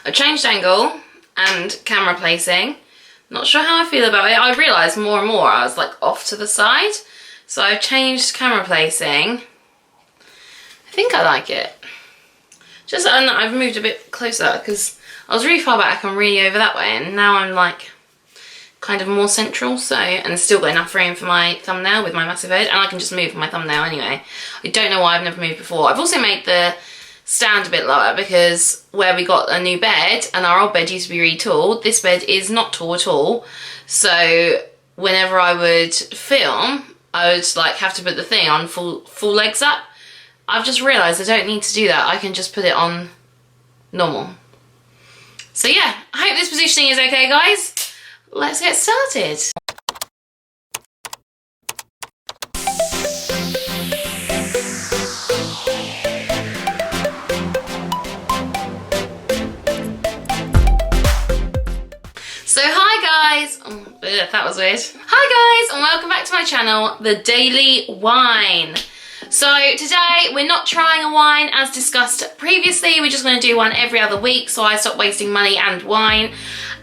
I've changed angle and camera placing. Not sure how I feel about it. I realised more and more I was like off to the side. So I've changed camera placing. I think I like it. Just, and I've moved a bit closer because I was really far back and really over that way, and now I'm like kind of more central, so, and still got enough room for my thumbnail with my massive head, and I can just move my thumbnail anyway. I don't know why I've never moved before. I've also made the stand a bit lower because where we got a new bed, and our old bed used to be really tall, this bed is not tall at all. So whenever I would film, I would like have to put the thing on full legs up. I've just realised I don't need to do that. I can just put it on normal. So yeah, I hope this positioning is okay, guys. Let's get started. So hi guys, that was weird. Hi guys and welcome back to my channel, The Daily Wine. So today we're not trying a wine as discussed previously, we're just going to do one every other week so I stop wasting money and wine.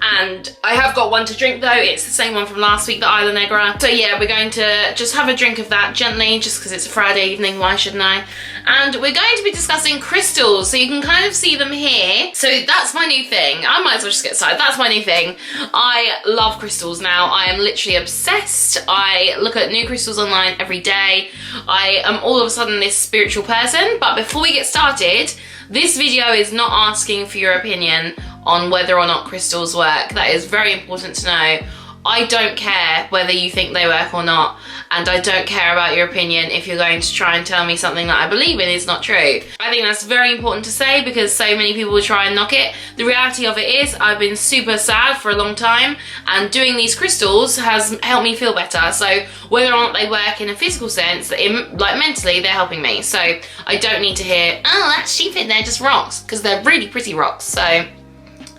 And I have got one to drink though, it's the same one from last week, the Isla Negra. So yeah, we're going to just have a drink of that gently, just because it's a Friday evening, why shouldn't I? And we're going to be discussing crystals, so you can kind of see them here. So that's my new thing. I might as well just get started. That's my new thing. I love crystals now. I am literally obsessed. I look at new crystals online every day. I am all of a sudden this spiritual person. But before we get started, this video is not asking for your opinion on whether or not crystals work. That is very important to know. I don't care whether you think they work or not, and I don't care about your opinion if you're going to try and tell me something that I believe in is not true. I think that's very important to say because so many people will try and knock it. The reality of it is I've been super sad for a long time, and doing these crystals has helped me feel better. So whether or not they work in a physical sense, like mentally, they're helping me. So I don't need to hear, oh, that's stupid, they're just rocks, because they're really pretty rocks. So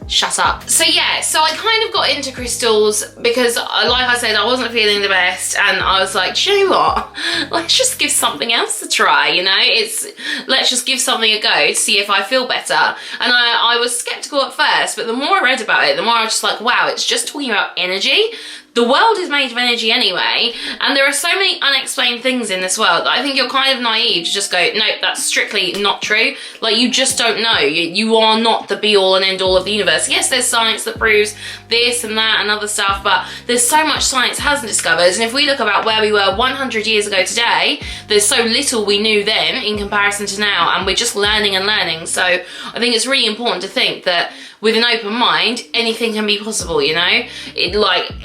shut up. So yeah, so I kind of got into crystals because like I said, I wasn't feeling the best, and I was like, do you know what? Let's just give something else a try, you know? Let's just give something a go to see if I feel better. And I was skeptical at first, but the more I read about it, the more I was just like, wow, it's just talking about energy. The world is made of energy anyway, and there are so many unexplained things in this world that I think you're kind of naive to just go, nope, that's strictly not true. Like, you just don't know. You are not the be-all and end-all of the universe. Yes, there's science that proves this and that and other stuff, but there's so much science hasn't discovered, and if we look about where we were 100 years ago today, there's so little we knew then in comparison to now, and we're just learning and learning. So I think it's really important to think that with an open mind, anything can be possible, you know?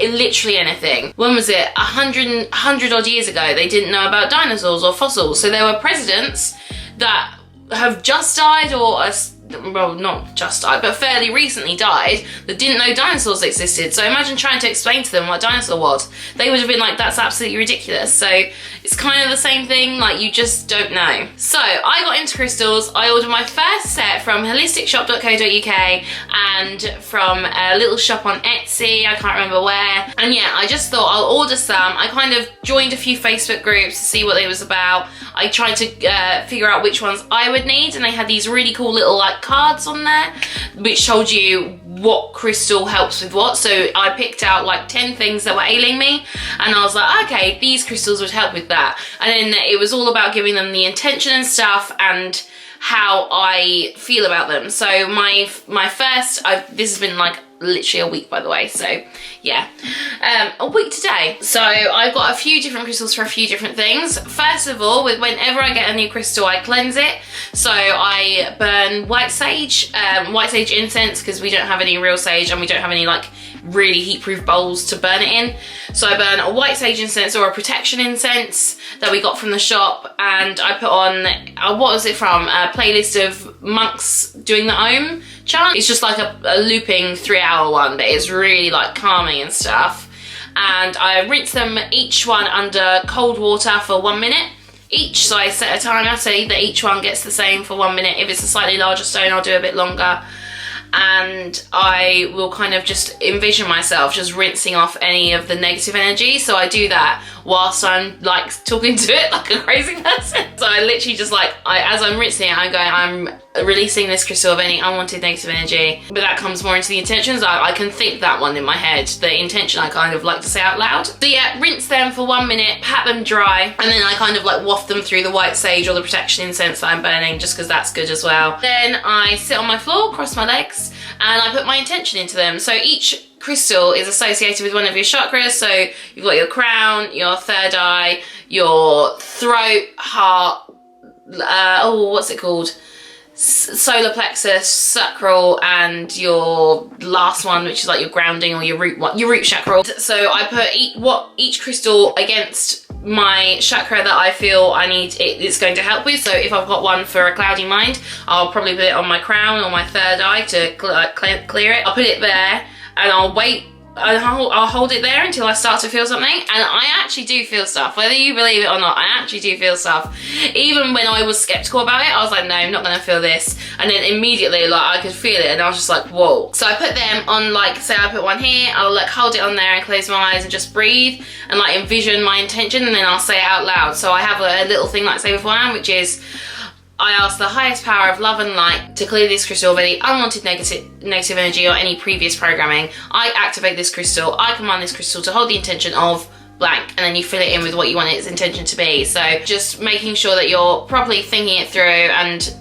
Literally anything. When was it? 100 odd years ago, they didn't know about dinosaurs or fossils. So there were presidents that have just died or well, not just died, but fairly recently died, that didn't know dinosaurs existed. So imagine trying to explain to them what a dinosaur was. They would have been like, that's absolutely ridiculous. So it's kind of the same thing, like, you just don't know. So I got into crystals. I ordered my first set from holisticshop.co.uk and from a little shop on Etsy, I can't remember where. And yeah, I just thought I'll order some. I kind of joined a few Facebook groups to see what they was about. I tried to figure out which ones I would need, and they had these really cool little like cards on there which told you what crystal helps with what. So I picked out like 10 things that were ailing me, and I was like, okay, these crystals would help with that. And then it was all about giving them the intention and stuff and how I feel about them. So my first, this has been like literally a week, by the way, so yeah, a week today. So I've got a few different crystals for a few different things. First of all, whenever I get a new crystal, I cleanse it. So I burn white sage incense, because we don't have any real sage and we don't have any like really heat-proof bowls to burn it in. So I burn a white sage incense or a protection incense that we got from the shop, and I put on, what was it from? A playlist of monks doing the Om chant. It's just like a looping 3-hour one, but it's really like calming and stuff. And I rinse them each one under cold water for 1 minute each. So I set a timer so that each one gets the same for 1 minute. If it's a slightly larger stone, I'll do a bit longer. And and I will kind of just envision myself just rinsing off any of the negative energy. So I do that whilst I'm like talking to it like a crazy person. So I literally just like, as I'm rinsing it, I'm releasing this crystal of any unwanted negative energy. But that comes more into the intentions. I can think that one in my head. The intention I kind of like to say out loud. So yeah, rinse them for 1 minute, pat them dry, and then I kind of like waft them through the white sage or the protection incense that I'm burning, just because that's good as well. Then I sit on my floor, cross my legs, and I put my intention into them. So each crystal is associated with one of your chakras. So you've got your crown, your third eye, your throat, heart, what's it called? Solar plexus, sacral, and your last one, which is like your grounding or your root chakra. So I put each crystal against my chakra that I feel I need it's going to help with. So if I've got one for a cloudy mind, I'll probably put it on my crown or my third eye to clear it. I'll put it there and I'll wait. I'll hold it there until I start to feel something, and I actually do feel stuff. Whether you believe it or not, I actually do feel stuff. Even when I was skeptical about it, I was like, no, I'm not gonna feel this. And then immediately, like, I could feel it, and I was just like, whoa. So I put them on, like, say I put one here, I'll like hold it on there and close my eyes and just breathe and like envision my intention, and then I'll say it out loud. So I have a little thing like I say beforehand, which is, I ask the highest power of love and light to clear this crystal of any unwanted negative energy or any previous programming. I activate this crystal. I command this crystal to hold the intention of blank, and then you fill it in with what you want its intention to be. So just making sure that you're properly thinking it through, and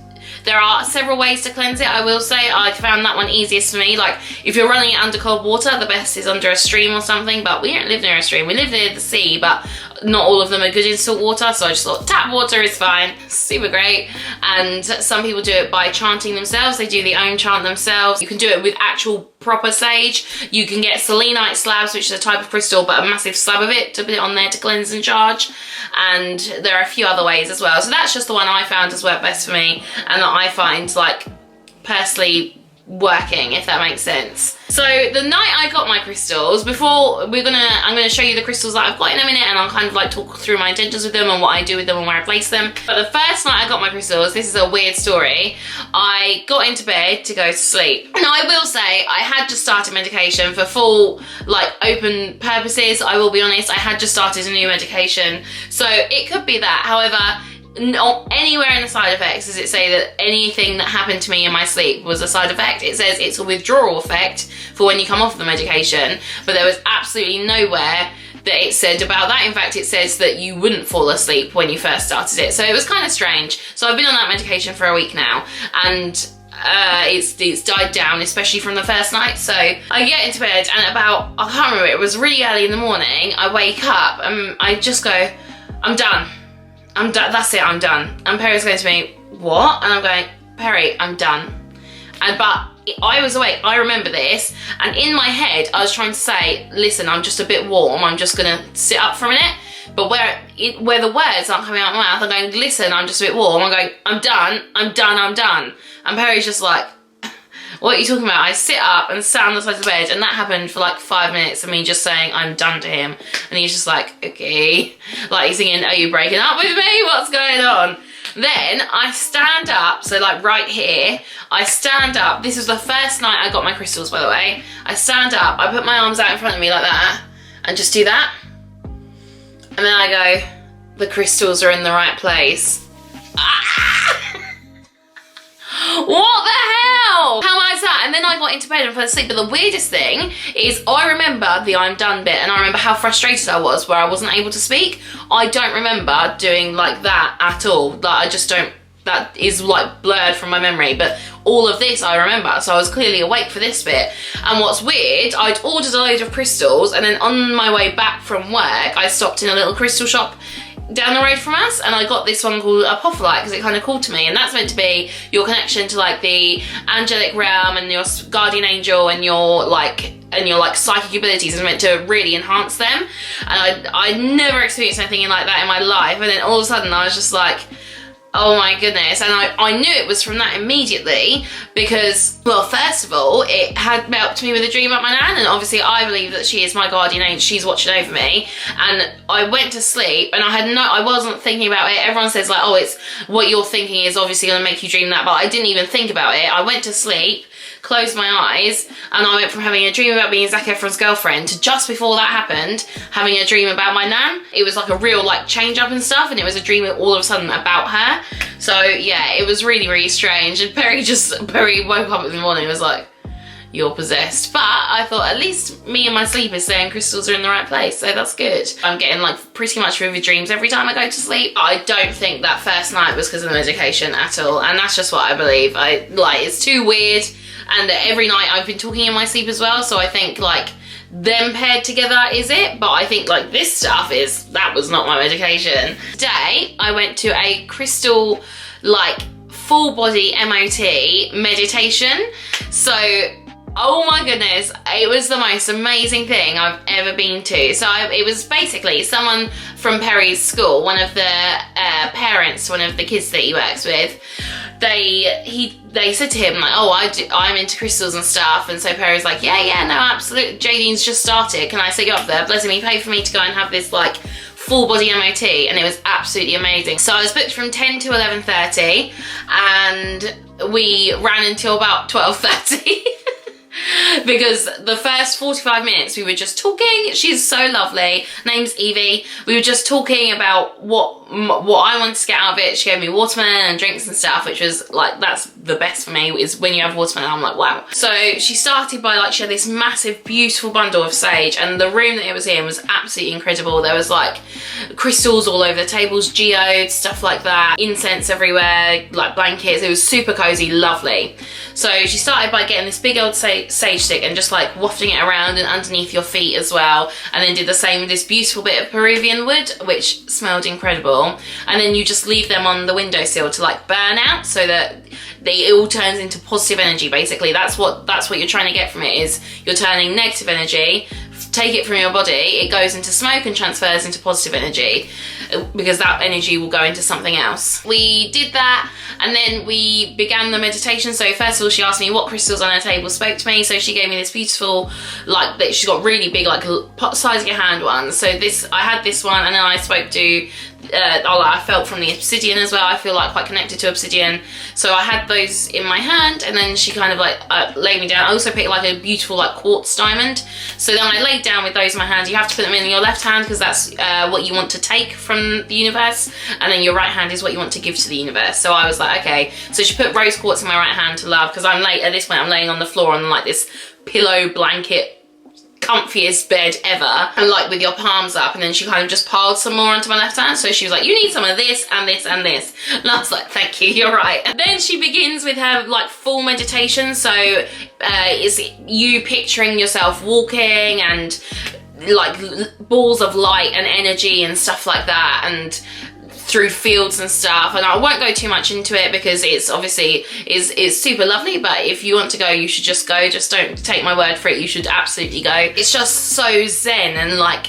there are several ways to cleanse it, I will say. I found that one easiest for me. Like, if you're running it under cold water, the best is under a stream or something, but we don't live near a stream. We live near the sea, but not all of them are good in salt water, so I just thought tap water is fine, super great. And some people do it by chanting themselves. They do the own chant themselves. You can do it with actual proper sage. You can get selenite slabs, which is a type of crystal, but a massive slab of it to put it on there to cleanse and charge. And there are a few other ways as well. So that's just the one I found has worked best for me, and that I find like personally working, if that makes sense. So the night I got my crystals, I'm gonna show you the crystals that I've got in a minute, and I'll kind of like talk through my intentions with them and what I do with them and where I place them. But the first night I got my crystals, this is a weird story. I got into bed to go to sleep, and I will say I had just started medication for full like open purposes. I will be honest, I had just started a new medication, so it could be that. However, not anywhere in the side effects does it say that anything that happened to me in my sleep was a side effect. It says it's a withdrawal effect for when you come off the medication, but there was absolutely nowhere that it said about that. In fact, it says that you wouldn't fall asleep when you first started it. So it was kind of strange. So I've been on that medication for a week now, and it's died down, especially from the first night. So I get into bed, and about, I can't remember, it was really early in the morning, I wake up and I just go, I'm done. I'm done, that's it, I'm done. And Perry's going to me, what? And I'm going, Perry, I'm done. But I was awake, I remember this, and in my head I was trying to say, listen, I'm just a bit warm, I'm just gonna sit up for a minute. But where the words aren't coming out of my mouth, I'm going, listen, I'm just a bit warm. I'm going, I'm done, I'm done, I'm done. And Perry's just like, what are you talking about? I sit up and sat on the side of the bed, and that happened for like 5 minutes of me just saying I'm done to him. And he's just like, okay. Like he's thinking, are you breaking up with me? What's going on? Then I stand up, so like right here, I stand up. This was the first night I got my crystals, by the way. I stand up, I put my arms out in front of me like that, and just do that. And then I go, the crystals are in the right place. What the hell? How mad is that? And then I got into bed and fell asleep. But the weirdest thing is I remember the I'm done bit, and I remember how frustrated I was where I wasn't able to speak. I don't remember doing like that at all. Like I just don't, that is like blurred from my memory. But all of this I remember, so I was clearly awake for this bit. And what's weird, I'd ordered a load of crystals, and then on my way back from work I stopped in a little crystal shop down the road from us, and I got this one called apophyllite because it kind of called to me, and that's meant to be your connection to like the angelic realm and your guardian angel and your like psychic abilities is meant to really enhance them. And I never experienced anything like that in my life, and then all of a sudden I was just like, oh my goodness. And I knew it was from that immediately because, well, first of all, it had helped me with a dream about my nan, and obviously I believe that she is my guardian angel, she's watching over me. And I went to sleep and I wasn't thinking about it. Everyone says like, oh, it's what you're thinking is obviously going to make you dream that, but I didn't even think about it. I went to sleep, closed my eyes and I went from having a dream about being Zac Efron's girlfriend to just before that happened, having a dream about my nan. It was like a real like change up and stuff, and it was a dream all of a sudden about her. So yeah, it was really, really strange. And Perry woke up in the morning and was like, you're possessed. But I thought at least me and my sleep is saying crystals are in the right place, so that's good. I'm getting like pretty much vivid dreams every time I go to sleep. I don't think that first night was because of the medication at all, and that's just what I believe. It's too weird, and every night I've been talking in my sleep as well, so I think like them paired together is it, but I think like this stuff that was not my medication. Today I went to a crystal like full body MOT meditation. So oh my goodness, it was the most amazing thing I've ever been to. So it was basically someone from Perry's school, one of the parents, one of the kids that he works with. They said to him like, oh, I'm into crystals and stuff, and so Perry's like, yeah, no, absolutely. Jadine's just started. Can I set you up there? Bless him, he paid for me to go and have this like full body MOT, and it was absolutely amazing. So I was booked from 10 to 11:30, and we ran until about 12:30. Because the first 45 minutes we were just talking. She's so lovely. Name's Evie. We were just talking about what I wanted to get out of it. She gave me watermelon and drinks and stuff, which was like, that's the best for me, is when you have watermelon. I'm like, wow. So she started by like, she had this massive beautiful bundle of sage, and the room that it was in was absolutely incredible. There was like crystals all over the tables, geodes, stuff like that, incense everywhere, like blankets. It was super cozy, lovely. So she started by getting this big old sage stick and just like wafting it around and underneath your feet as well, and then did the same with this beautiful bit of Peruvian wood, which smelled incredible. And then you just leave them on the windowsill to like burn out, so that it all turns into positive energy. Basically, that's what you're trying to get from it, is you're turning negative energy, take it from your body, it goes into smoke and transfers into positive energy, because that energy will go into something else. We did that, and then we began the meditation. So first of all, she asked me what crystals on her table spoke to me. So she gave me this beautiful, like, that she's got really big, like size of your hand ones. So I had this one, and then I spoke to I felt from the obsidian as well. I feel like quite connected to obsidian, so I had those in my hand, and then she kind of like laid me down. I also picked like a beautiful like quartz diamond, so then I laid down with those in my hand. You have to put them in your left hand because that's what you want to take from the universe, and then your right hand is what you want to give to the universe. So I was like, okay. So she put rose quartz in my right hand to love, because at this point I'm laying on the floor on like this pillow blanket, comfiest bed ever, and like with your palms up, and then she kind of just piled some more onto my left hand. So she was like, you need some of this and this and this, and I was like, thank you, you're right. And then she begins with her like full meditation. So it's you picturing yourself walking, and like balls of light and energy and stuff like that, and through fields and stuff. And I won't go too much into it because it's obviously is super lovely, but if you want to go, you should just go. Just don't take my word for it, you should absolutely go. It's just so zen and like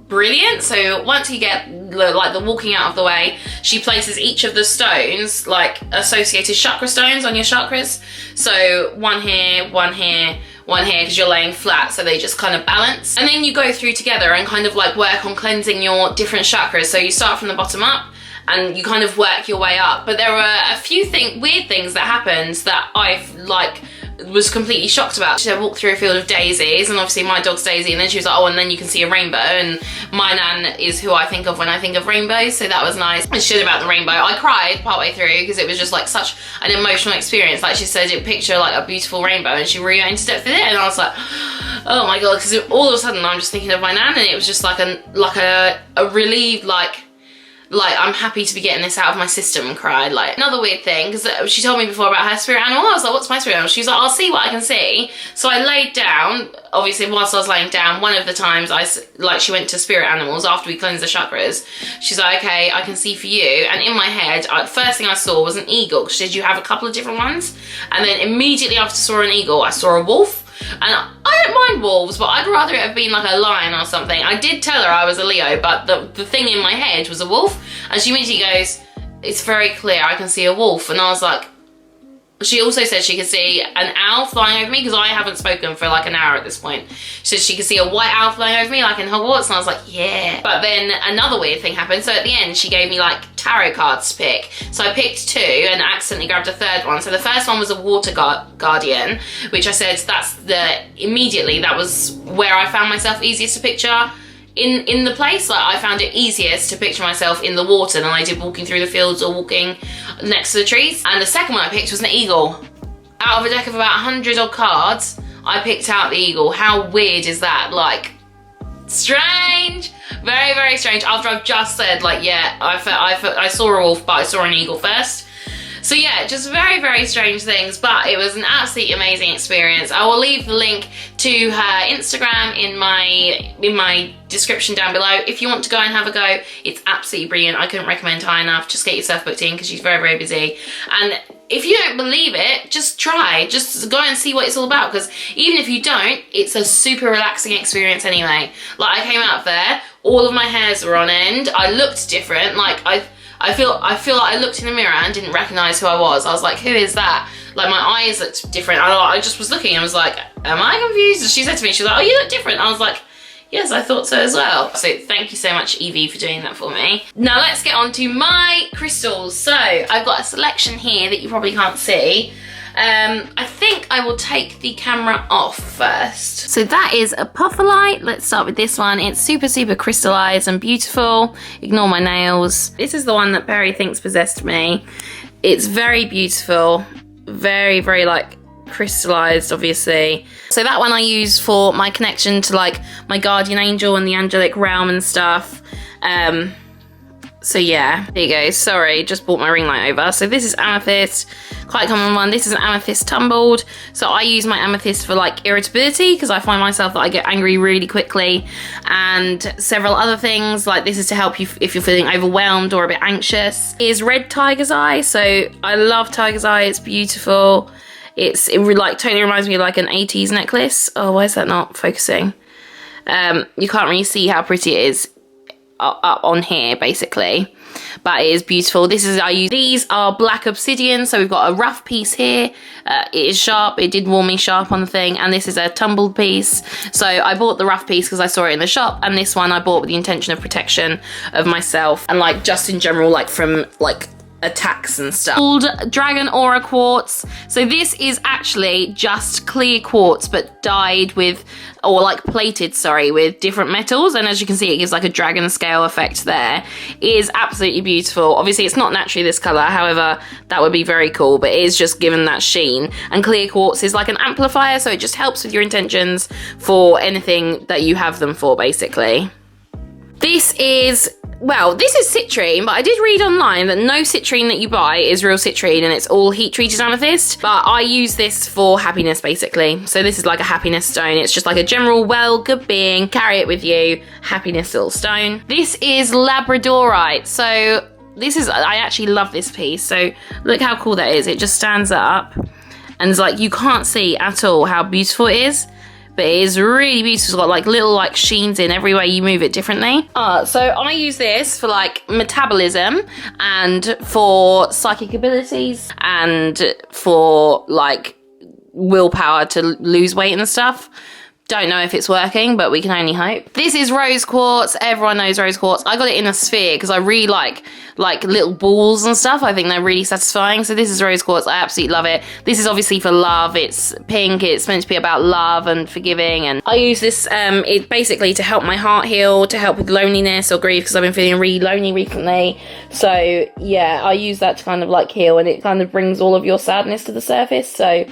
brilliant. So once you get the walking out of the way, she places each of the stones, like associated chakra stones, on your chakras. So one here, one here, one here, because you're laying flat, so they just kind of balance. And then you go through together and kind of like work on cleansing your different chakras. So you start from the bottom up and you kind of work your way up. But there were a few weird things that happened that I've like was completely shocked about. She walked through a field of daisies, and obviously my dog's Daisy, and then she was like, oh, and then you can see a rainbow, and my nan is who I think of when I think of rainbows, so that was nice. And she said about the rainbow, I cried partway through because it was just like such an emotional experience. Like she said, it picture like a beautiful rainbow, and she really went into depth with it, and I was like, oh my god, because all of a sudden I'm just thinking of my nan, and it was just like a relieved, like I'm happy to be getting this out of my system, and cried. Like another weird thing, because she told me before about her spirit animal. I was like, what's my spirit animal? She was like, I'll see what I can see. So I laid down. Obviously, whilst I was laying down, one of the times she went to spirit animals after we cleansed the chakras. She's like, okay, I can see for you. And in my head, first thing I saw was an eagle. She said, you have a couple of different ones. And then immediately after I saw an eagle, I saw a wolf. And I don't mind wolves, but I'd rather it have been like a lion or something. I did tell her I was a Leo, but the thing in my head was a wolf. And she immediately goes, it's very clear, I can see a wolf. And I was like, She also said she could see an owl flying over me, because I haven't spoken for like an hour at this point. She said she could see a white owl flying over me like in Hogwarts, and I was like, yeah. But then another weird thing happened. So at the end, she gave me like tarot cards to pick. So I picked 2 and accidentally grabbed a 3rd one. So the first one was a water guardian, which I said immediately that was where I found myself easiest to picture in the place. Like, I found it easiest to picture myself in the water than I did walking through the fields or walking next to the trees. And the second one I picked was an eagle. Out of a deck of about 100 odd cards, I picked out the eagle. How weird is that? Like, strange. Very, very strange. After I've just said, like, yeah, I saw a wolf, but I saw an eagle first. So yeah, just very, very strange things, but it was an absolutely amazing experience. I will leave the link to her Instagram in my description down below. If you want to go and have a go, it's absolutely brilliant. I couldn't recommend high enough. Just get yourself booked in, because she's very, very busy. And if you don't believe it, just try. Just go and see what it's all about, because even if you don't, it's a super relaxing experience anyway. Like, I came out of there, all of my hairs were on end. I looked different. Like, I feel like I looked in the mirror and didn't recognise who I was. I was like, who is that? Like, my eyes looked different. I just was looking and was like, am I confused? And she said to me, she was like, oh, you look different. I was like, yes, I thought so as well. So thank you so much, Evie, for doing that for me. Now let's get on to my crystals. So I've got a selection here that you probably can't see. I think I will take the camera off first. So that is apophyllite. Let's start with this one. It's super, super crystallized and beautiful. Ignore my nails. This is the one that Perry thinks possessed me. It's very beautiful. Very, very like crystallized, obviously. So that one I use for my connection to like my guardian angel and the angelic realm and stuff. So yeah, there you go. Sorry, just brought my ring light over. So this is amethyst, quite a common one. This is an amethyst tumbled. So I use my amethyst for like irritability, because I find myself that I get angry really quickly, and several other things. Like, this is to help you if you're feeling overwhelmed or a bit anxious. Here's red tiger's eye. So I love tiger's eye. It's beautiful. It like totally reminds me of like an 80s necklace. Oh, why is that not focusing? You can't really see how pretty it is up on here, basically, but it is beautiful. These are black obsidian. So we've got a rough piece here. It is sharp. It did warn me sharp on the thing, and this is a tumbled piece. So I bought the rough piece because I saw it in the shop, and this one I bought with the intention of protection of myself and like just in general, like from like attacks and stuff. Called Dragon Aura Quartz. So this is actually just clear quartz, but dyed with, or like plated, sorry, with different metals. And as you can see, it gives like a dragon scale effect there. It is absolutely beautiful. Obviously, it's not naturally this color. However, that would be very cool, but it is just given that sheen. And clear quartz is like an amplifier, so it just helps with your intentions for anything that you have them for, basically. This is citrine, but I did read online that no citrine that you buy is real citrine, and it's all heat-treated amethyst. But I use this for happiness, basically. So this is like a happiness stone. It's just like a general, well, good being, carry it with you, happiness little stone. This is labradorite. So I actually love this piece. So look how cool that is. It just stands up, and it's like, you can't see at all how beautiful it is. But it is really beautiful. It's got like little like sheens in every way you move it differently. So I use this for like metabolism and for psychic abilities and for like willpower to lose weight and stuff. Don't know if it's working, but we can only hope. This is rose quartz. Everyone knows rose quartz. I got it in a sphere because I really like little balls and stuff. I think they're really satisfying. So this is rose quartz. I absolutely love it. This is obviously for love. It's pink. It's meant to be about love and forgiving. And I use this it basically to help my heart heal, to help with loneliness or grief, because I've been feeling really lonely recently. So yeah, I use that to kind of like heal, and it kind of brings all of your sadness to the surface. So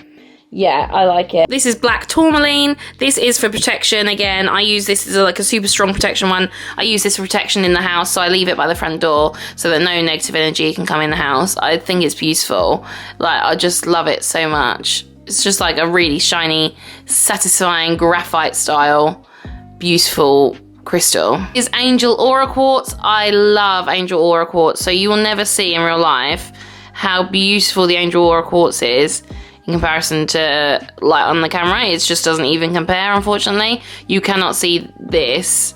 yeah, I like it. This is black tourmaline. This is for protection. Again, I use this as like a super strong protection one. I use this for protection in the house, so I leave it by the front door so that no negative energy can come in the house. I think it's beautiful. Like, I just love it so much. It's just like a really shiny, satisfying graphite style, beautiful crystal. This is angel aura quartz. I love angel aura quartz. So you will never see in real life how beautiful the angel aura quartz is in comparison to like on the camera. It just doesn't even compare, unfortunately. You cannot see this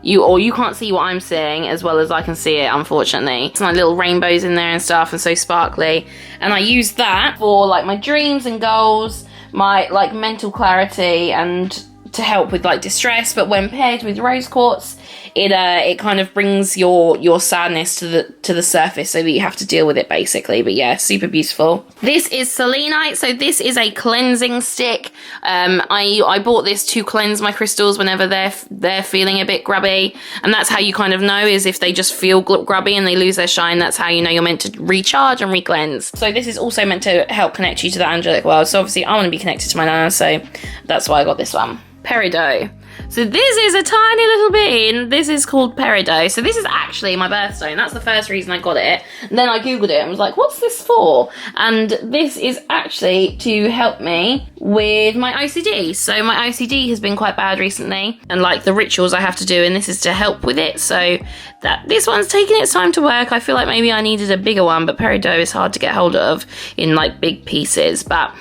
you can't see what I'm seeing as well as I can see it, unfortunately. It's like little rainbows in there and stuff, and so sparkly. And I use that for like my dreams and goals, my like mental clarity, and to help with like distress. But when paired with rose quartz, it kind of brings your sadness to the surface, so that you have to deal with it basically. But yeah, super beautiful. This is selenite, so this is a cleansing stick. I bought this to cleanse my crystals whenever they're feeling a bit grubby, and that's how you kind of know, is if they just feel grubby and they lose their shine, that's how you know you're meant to recharge and re-cleanse. So this is also meant to help connect you to the angelic world. So obviously I want to be connected to my nana, so that's why I got this one. Peridot. So this is a tiny little bean. This is called peridot. So this is actually my birthstone. That's the first reason I got it. And then I googled it and was like, what's this for? And this is actually to help me with my OCD. So my OCD has been quite bad recently, and like the rituals I have to do, and this is to help with it. So that this one's taking its time to work. I feel like maybe I needed a bigger one, but peridot is hard to get hold of in like big pieces. But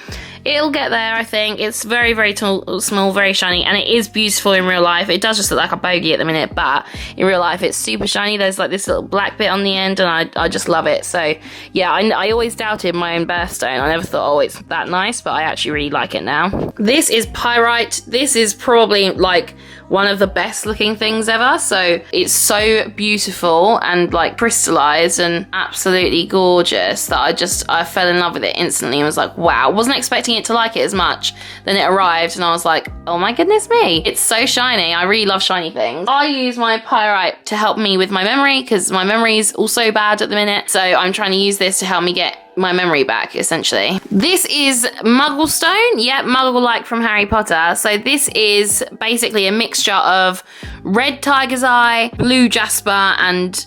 it'll get there, I think. It's very, very small, very shiny, and it is beautiful in real life. It does just look like a bogey at the minute, but in real life it's super shiny. There's like this little black bit on the end, and I just love it. So yeah, I always doubted my own birthstone. I never thought, oh, it's that nice, but I actually really like it now. This is pyrite. This is probably like one of the best looking things ever. So it's so beautiful and like crystallized and absolutely gorgeous that I fell in love with it instantly and was like, wow. Wasn't expecting it to like it as much. Then it arrived and I was like, oh my goodness me, it's so shiny. I really love shiny things. I use my pyrite to help me with my memory, because my memory is also bad at the minute. So I'm trying to use this to help me get my memory back, essentially. This is Muggle stone. Yep, Muggle-like from Harry Potter. So this is basically a mixture of red tiger's eye, blue jasper, and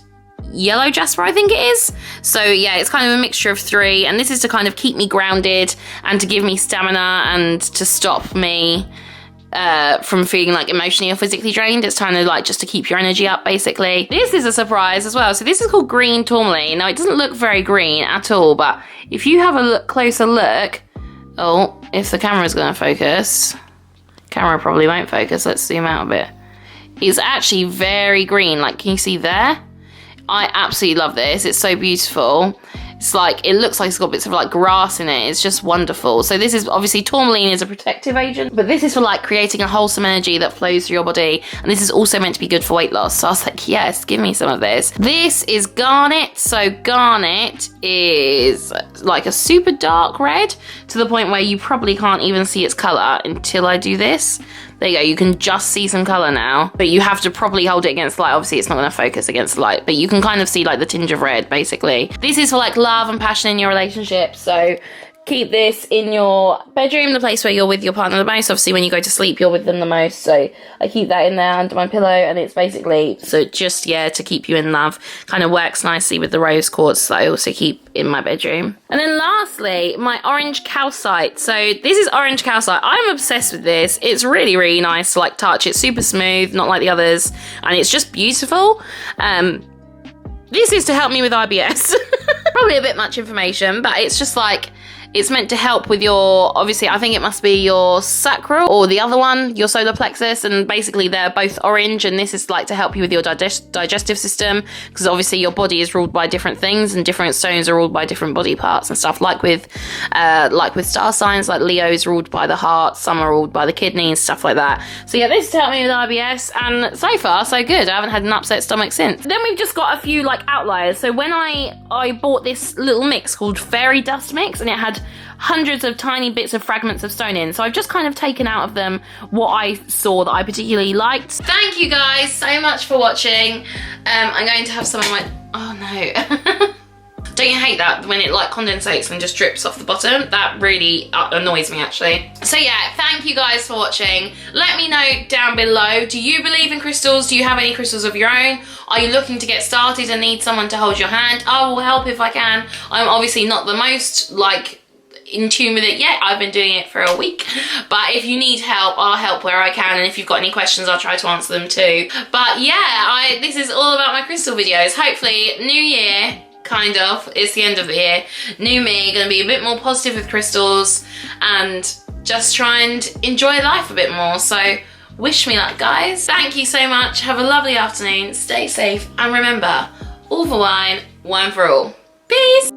yellow jasper, I think it is. So yeah, it's kind of a mixture of three, and this is to kind of keep me grounded and to give me stamina and to stop me from feeling like emotionally or physically drained. It's kind of like just to keep your energy up, basically. This is a surprise as well. So this is called green tourmaline. Now it doesn't look very green at all, but if you have a closer look, oh, if the camera's going to focus, camera probably won't focus. Let's zoom out a bit. It's actually very green. Like, can you see there? I absolutely love this. It's so beautiful. It's like, it looks like it's got bits of like grass in it. It's just wonderful. So this is obviously, tourmaline is a protective agent, but this is for like creating a wholesome energy that flows through your body. And this is also meant to be good for weight loss. So I was like, yes, give me some of this. This is garnet. So garnet is like a super dark red, to the point where you probably can't even see its color until I do this. There you go, you can just see some colour now, but you have to probably hold it against light. Obviously it's not going to focus against light, but you can kind of see like the tinge of red, basically. This is for like love and passion in your relationship, so keep this in your bedroom, the place where you're with your partner the most. Obviously when you go to sleep you're with them the most, so I keep that in there under my pillow, and it's basically, so just, yeah, to keep you in love. Kind of works nicely with the rose quartz that I also keep in my bedroom. And then lastly, my orange calcite. So this is orange calcite. I'm obsessed with this. It's really, really nice to like touch. It's super smooth, not like the others, and it's just beautiful. This is to help me with IBS. Probably a bit much information, but it's just like, it's meant to help with your, obviously I think it must be your sacral, or the other one, your solar plexus, and basically they're both orange, and this is like to help you with your digestive system, because obviously your body is ruled by different things, and different stones are ruled by different body parts and stuff, like with star signs, like Leo is ruled by the heart, some are ruled by the kidney and stuff like that. So yeah, this is to help me with IBS, and so far so good. I haven't had an upset stomach since. Then we've just got a few like outliers. So when I bought this little mix called Fairy Dust Mix, and it had hundreds of tiny bits of fragments of stone in, so I've just kind of taken out of them what I saw that I particularly liked. Thank you guys so much for watching. I'm going to have some of my, oh no. Don't you hate that when it like condensates and just drips off the bottom? That really annoys me, actually. So yeah, thank you guys for watching. Let me know down below, do you believe in crystals? Do you have any crystals of your own? Are you looking to get started and need someone to hold your hand? I will help if I can. I'm obviously not the most like in tune with it yet. I've been doing it for a week, but if you need help, I'll help where I can, and if you've got any questions, I'll try to answer them too. But yeah, this is all about my crystal videos. Hopefully, new year, kind of, it's the end of the year, new me, gonna be a bit more positive with crystals and just try and enjoy life a bit more. So Wish me luck, guys. Thank you so much. Have a lovely afternoon. Stay safe. And remember, all for wine, wine for all. Peace.